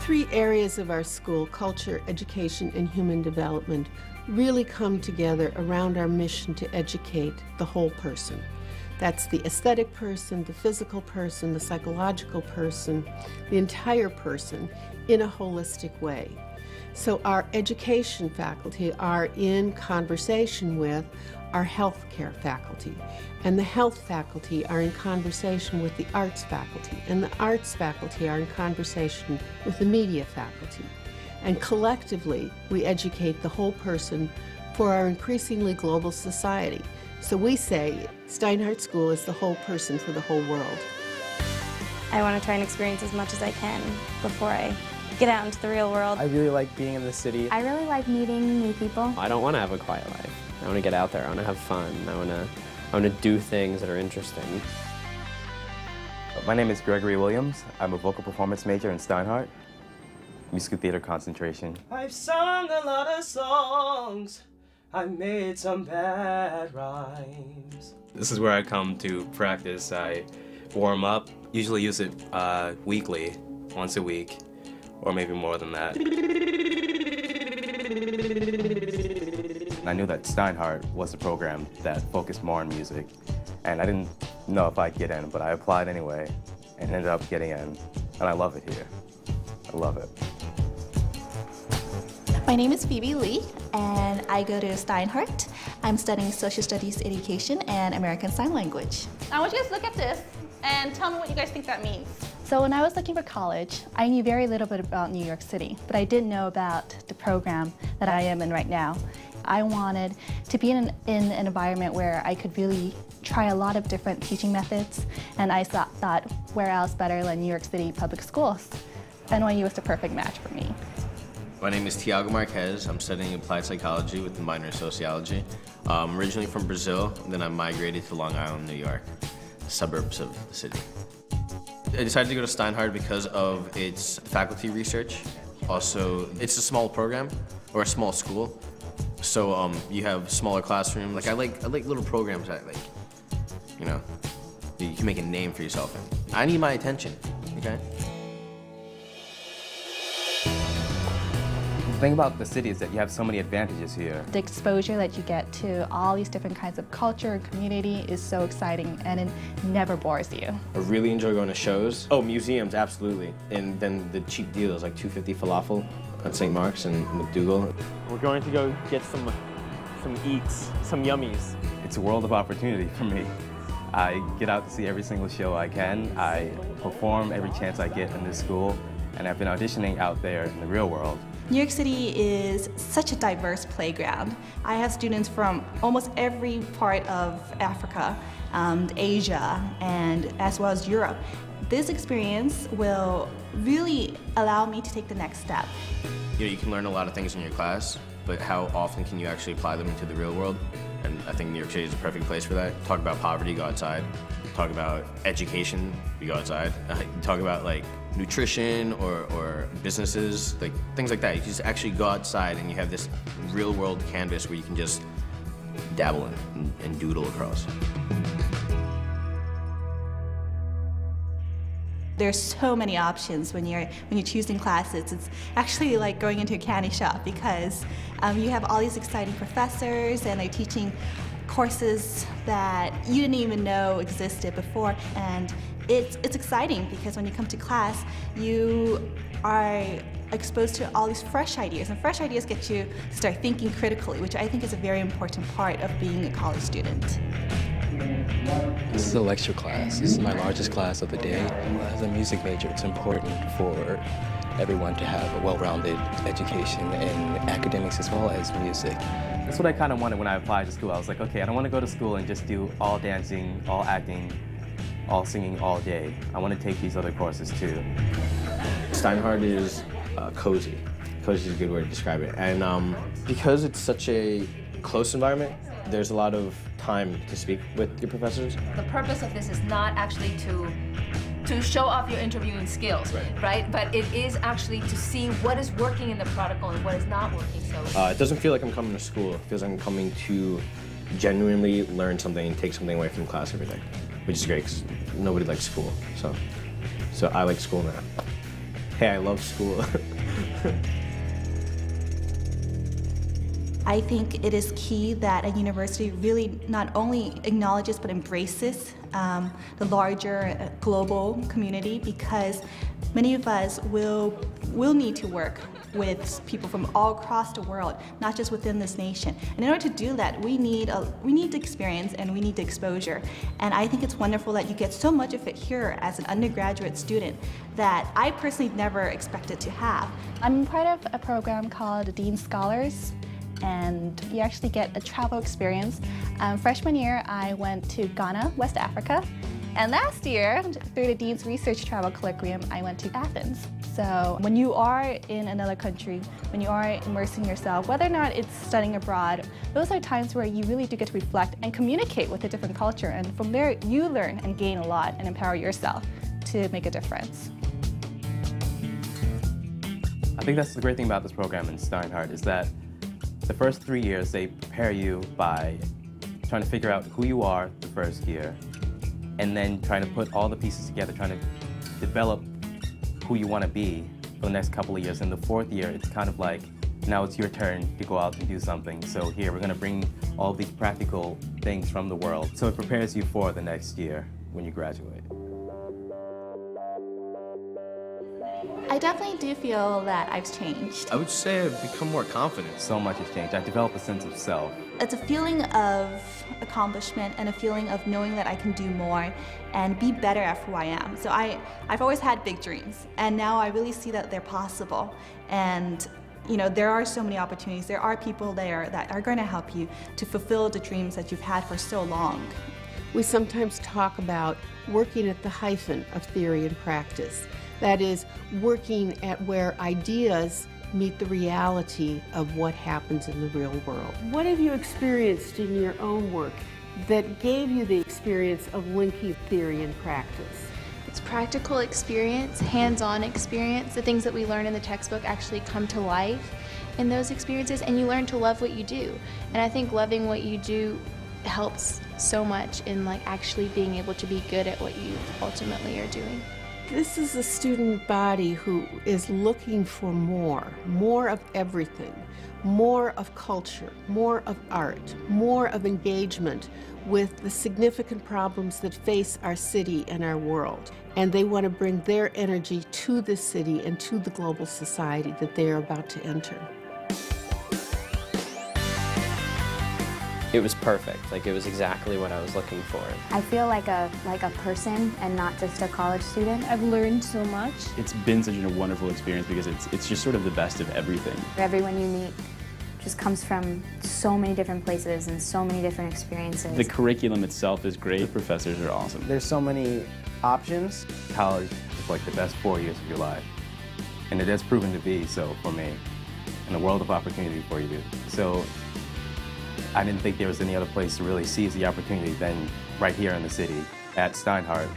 three areas of our school, culture, education, and human development, really come together around our mission to educate the whole person. That's the aesthetic person, the physical person, the psychological person, the entire person in a holistic way. So our education faculty are in conversation with our healthcare faculty, and the health faculty are in conversation with the arts faculty, and the arts faculty are in conversation with the media faculty. And collectively, we educate the whole person for our increasingly global society. So we say Steinhardt School is the whole person for the whole world. I want to try and experience as much as I can before I get out into the real world. I really like being in the city. I really like meeting new people. I don't want to have a quiet life. I want to get out there. I want to have fun. I want to do things that are interesting. My name is Gregory Williams. I'm a vocal performance major in Steinhardt, musical theater concentration. I've sung a lot of songs. I made some bad rhymes. This is where I come to practice. I warm up, usually use it weekly, once a week, or maybe more than that. I knew that Steinhardt was a program that focused more on music, and I didn't know if I'd get in, but I applied anyway and ended up getting in, and I love it here. I love it. My name is Phoebe Lee, and I go to Steinhardt. I'm studying Social Studies Education and American Sign Language. I want you guys to look at this and tell me what you guys think that means. So when I was looking for college, I knew very little bit about New York City, but I did know about the program that I am in right now. I wanted to be in an environment where I could really try a lot of different teaching methods, and I thought where else better than New York City public schools? NYU was the perfect match for me. My name is Tiago Marquez. I'm studying applied psychology with a minor in sociology. I'm originally from Brazil, and then I migrated to Long Island, New York, suburbs of the city. I decided to go to Steinhardt because of its faculty research. Also, it's a small program, or a small school, so you have smaller classrooms. Like I like little programs that, like, you know, you can make a name for yourself in. I need my attention, okay? The thing about the city is that you have so many advantages here. The exposure that you get to all these different kinds of culture and community is so exciting, and it never bores you. I really enjoy going to shows. Oh, museums, absolutely. And then the cheap deals, like $2.50 falafel at St. Mark's and McDougal. We're going to go get some eats, some yummies. It's a world of opportunity for me. I get out to see every single show I can. I perform every chance I get in this school, and I've been auditioning out there in the real world. New York City is such a diverse playground. I have students from almost every part of Africa, Asia, and as well as Europe. This experience will really allow me to take the next step. You know, you can learn a lot of things in your class, but how often can you actually apply them into the real world? And I think New York City is a perfect place for that. Talk about poverty, go outside. Talk about education, you go outside. Talk about like nutrition or businesses, like things like that. You just actually go outside and you have this real world canvas where you can just dabble in and doodle across. There's so many options when you're choosing classes. It's actually like going into a candy shop because you have all these exciting professors and they're teaching courses that you didn't even know existed before, and it's exciting because when you come to class you are exposed to all these fresh ideas, and fresh ideas get you to start thinking critically, which I think is a very important part of being a college student. This is a lecture class. This is my largest class of the day. As a music major, it's important for everyone to have a well-rounded education in academics as well as music. That's what I kind of wanted when I applied to school. I was like, okay, I don't want to go to school and just do all dancing, all acting, all singing all day. I want to take these other courses too. Steinhardt is cozy. Cozy is a good word to describe it. And because it's such a close environment, there's a lot of time to speak with your professors. The purpose of this is not actually to show off your interviewing skills, right? But it is actually to see what is working in the protocol and what is not working. So it doesn't feel like I'm coming to school. It feels like I'm coming to genuinely learn something and take something away from class every day, which is great because nobody likes school. So I like school now. hey, I love school. I think it is key that a university really not only acknowledges but embraces the larger global community, because many of us will need to work with people from all across the world, not just within this nation. And in order to do that, we need the experience and we need the exposure. And I think it's wonderful that you get so much of it here as an undergraduate student that I personally never expected to have. I'm part of a program called Dean Scholars, and you actually get a travel experience. Freshman year, I went to Ghana, West Africa, and last year, through the Dean's Research Travel Colloquium, I went to Athens. So when you are in another country, when you are immersing yourself, whether or not it's studying abroad, those are times where you really do get to reflect and communicate with a different culture, and from there, you learn and gain a lot and empower yourself to make a difference. I think that's the great thing about this program in Steinhardt, is that the first 3 years, they prepare you by trying to figure out who you are the first year, and then trying to put all the pieces together, trying to develop who you want to be for the next couple of years. In the fourth year, it's kind of like, now it's your turn to go out and do something. So here, we're going to bring all these practical things from the world. So it prepares you for the next year when you graduate. I definitely do feel that I've changed. I would say I've become more confident. So much has changed. I developed a sense of self. It's a feeling of accomplishment and a feeling of knowing that I can do more and be better at who I am. So I've always had big dreams, and now I really see that they're possible. And you know, there are so many opportunities. There are people there that are going to help you to fulfill the dreams that you've had for so long. We sometimes talk about working at the hyphen of theory and practice. That is, working at where ideas meet the reality of what happens in the real world. What have you experienced in your own work that gave you the experience of linking theory and practice? It's practical experience, hands-on experience. The things that we learn in the textbook actually come to life in those experiences, and you learn to love what you do. And I think loving what you do helps so much in actually being able to be good at what you ultimately are doing. This is a student body who is looking for more of everything, more of culture, more of art, more of engagement with the significant problems that face our city and our world. And they want to bring their energy to this city and to the global society that they are about to enter. It was perfect. It was exactly what I was looking for. I feel like a person and not just a college student. I've learned so much. It's been such a wonderful experience because it's just sort of the best of everything. Everyone you meet just comes from so many different places and so many different experiences. The curriculum itself is great. The professors are awesome. There's so many options. College is like the best 4 years of your life. And it has proven to be so for me. And a world of opportunity for you. So I didn't think there was any other place to really seize the opportunity than right here in the city at Steinhardt.